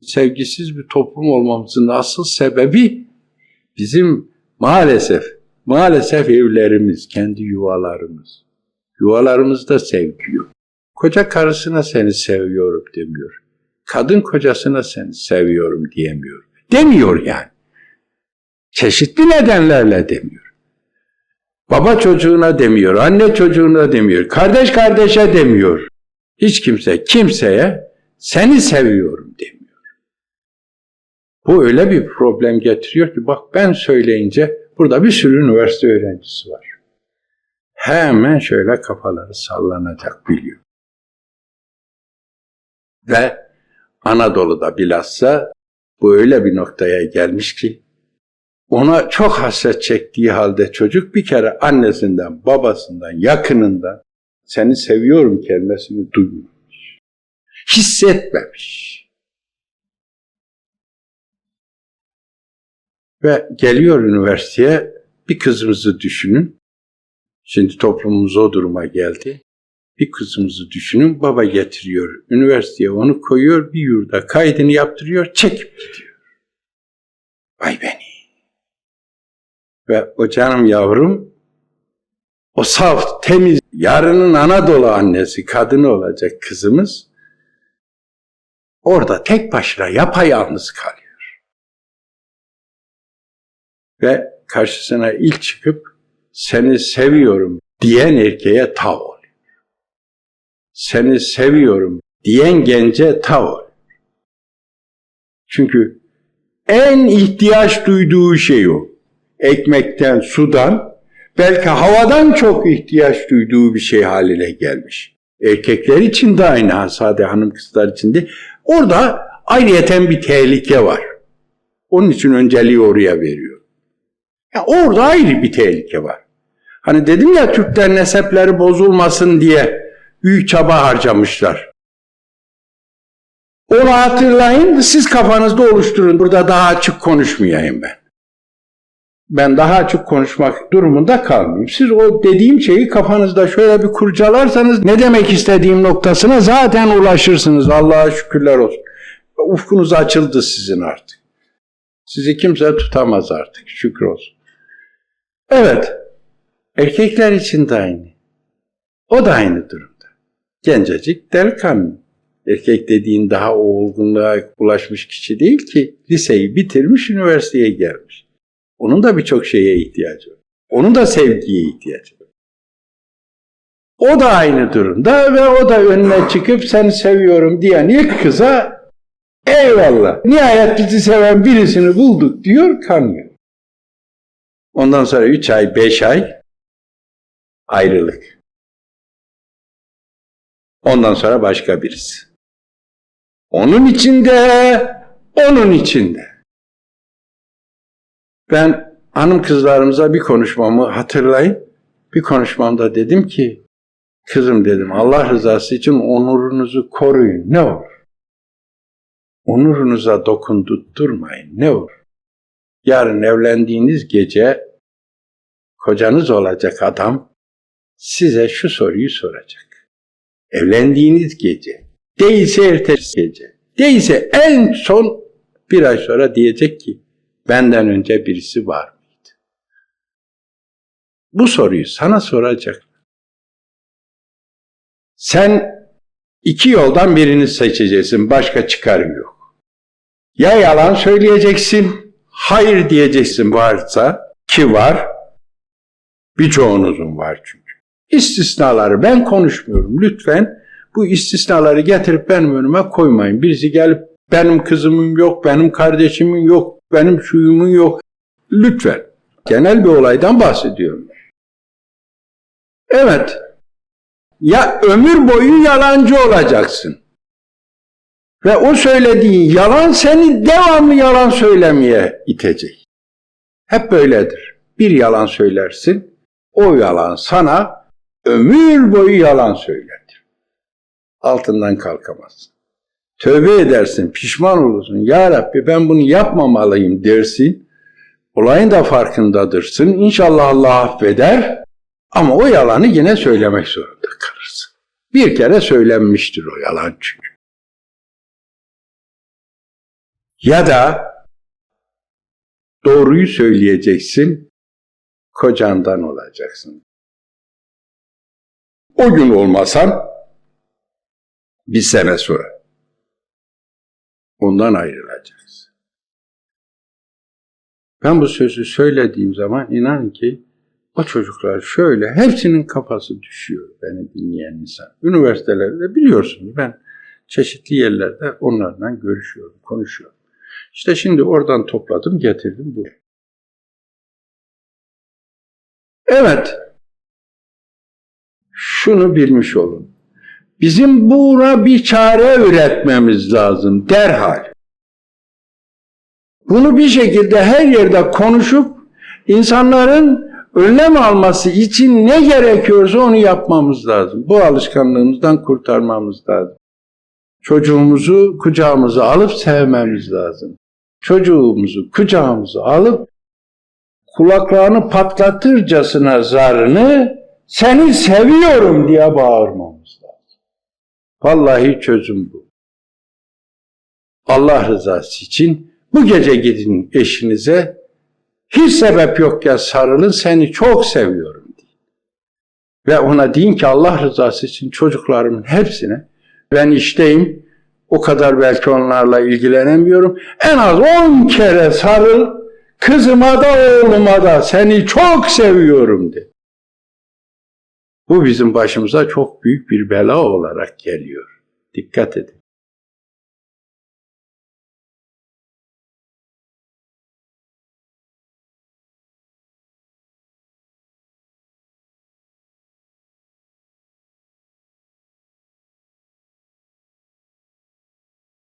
sevgisiz bir toplum olmamızın asıl sebebi bizim maalesef evlerimiz, kendi yuvalarımız. Yuvalarımızda sevgi yok. Koca karısına seni seviyorum demiyor. Kadın kocasına seni seviyorum diyemiyor. Demiyor yani. Çeşitli nedenlerle demiyor. Baba çocuğuna demiyor, anne çocuğuna demiyor, kardeş kardeşe demiyor. Hiç kimseye seni seviyorum demiyor. Bu öyle bir problem getiriyor ki bak ben söyleyince burada bir sürü üniversite öğrencisi var. Hemen şöyle kafaları sallanacak biliyor. Ve Anadolu'da bilhassa bu öyle bir noktaya gelmiş ki ona çok hasret çektiği halde çocuk bir kere annesinden, babasından, yakınından seni seviyorum kelimesini duymamış. Hissetmemiş. Ve geliyor üniversiteye, bir kızımızı düşünün. Şimdi toplumumuz o duruma geldi. Bir kızımızı düşünün, baba getiriyor. Üniversiteye onu koyuyor, bir yurda kaydını yaptırıyor, çekip gidiyor. Vay beni. Ve o canım yavrum, o saf, temiz, yarının Anadolu annesi, kadını olacak kızımız, orada tek başına yapayalnız kalıyor. Ve karşısına ilk çıkıp, seni seviyorum diyen erkeğe tav oluyor. Seni seviyorum diyen gence tav oluyor. Çünkü en ihtiyaç duyduğu şey o. Ekmekten, sudan, belki havadan çok ihtiyaç duyduğu bir şey haline gelmiş. Erkekler için de aynı, sade hanım kızlar için de. Orada ayrıyeten bir tehlike var. Onun için önceliği oraya veriyor. Ya orada ayrı bir tehlike var. Hani dedim ya Türkler nesepleri bozulmasın diye büyük çaba harcamışlar. Onu hatırlayın, siz kafanızda oluşturun. Burada daha açık konuşmayayım ben. Ben daha açık konuşmak durumunda kalmayayım. Siz o dediğim şeyi kafanızda şöyle bir kurcalarsanız ne demek istediğim noktasına zaten ulaşırsınız. Allah'a şükürler olsun. Ufkunuz açıldı sizin artık. Sizi kimse tutamaz artık. Şükür olsun. Evet. Erkekler için de aynı. O da aynı durumda. Gencecik delikanlı. Erkek dediğin daha o olgunluğa ulaşmış kişi değil ki. Liseyi bitirmiş, üniversiteye gelmiş. Onun da birçok şeye ihtiyacı var. Onun da sevgiye ihtiyacı var. O da aynı durumda ve o da önüne çıkıp seni seviyorum diyen ilk kıza eyvallah. Nihayet bizi seven birisini bulduk diyor, kanıyor. Ondan sonra 3 ay, 5 ay ayrılık. Ondan sonra başka birisi. Onun içinde. Ben hanım kızlarımıza bir konuşmamı hatırlayın. Bir konuşmamda dedim ki, kızım dedim Allah rızası için onurunuzu koruyun ne olur. Onurunuza dokundurtmayın ne olur. Yarın evlendiğiniz gece kocanız olacak adam size şu soruyu soracak. Evlendiğiniz gece, değilse ertesi gece, değilse en son bir ay sonra diyecek ki benden önce birisi var mıydı? Bu soruyu sana soracak. Sen 2 yoldan birini seçeceksin, başka çıkarı yok. Ya yalan söyleyeceksin, hayır diyeceksin varsa, ki var, birçoğunuzun var çünkü. İstisnaları ben konuşmuyorum. Lütfen bu istisnaları getirip benim önüme koymayın. Birisi gelip benim kızımın yok, benim kardeşimin yok, benim şuyumun yok. Lütfen. Genel bir olaydan bahsediyorum. Evet. Ya ömür boyu yalancı olacaksın. Ve o söylediğin yalan seni devamlı yalan söylemeye itecek. Hep böyledir. Bir yalan söylersin, o yalan sana ömür boyu yalan söyletir. Altından kalkamazsın. Tövbe edersin, pişman olursun. Ya Rabbi ben bunu yapmamalıyım dersin. Olayın da farkındadırsın. İnşallah Allah affeder. Ama o yalanı yine söylemek zorunda kalırsın. Bir kere söylenmiştir o yalan çünkü. Ya da doğruyu söyleyeceksin, kocandan olacaksın. O gün olmasan bir sene sonra ondan ayrılacaksın. Ben bu sözü söylediğim zaman inanın ki o çocuklar şöyle hepsinin kafası düşüyor beni dinleyen insan. Üniversitelerde biliyorsunuz ben çeşitli yerlerde onlarla görüşüyorum, konuşuyorum. İşte şimdi oradan topladım, getirdim buraya. Evet, şunu bilmiş olun. Bizim buna bir çare üretmemiz lazım derhal. Bunu bir şekilde her yerde konuşup insanların önlem alması için ne gerekiyorsa onu yapmamız lazım. Bu alışkanlığımızdan kurtarmamız lazım. Çocuğumuzu kucağımıza alıp sevmemiz lazım. Çocuğumuzu kucağımıza alıp kulaklarını patlatırcasına zarını seni seviyorum diye bağırmamız lazım. Vallahi çözüm bu. Allah rızası için bu gece gidin eşinize, hiç sebep yok ya sarılın, seni çok seviyorum deyin. Ve ona deyin ki Allah rızası için çocuklarımın hepsine, ben işteyim, o kadar belki onlarla ilgilenemiyorum, en az 10 kere sarıl, kızıma da oğluma da seni çok seviyorum de. Bu bizim başımıza çok büyük bir bela olarak geliyor. Dikkat edin.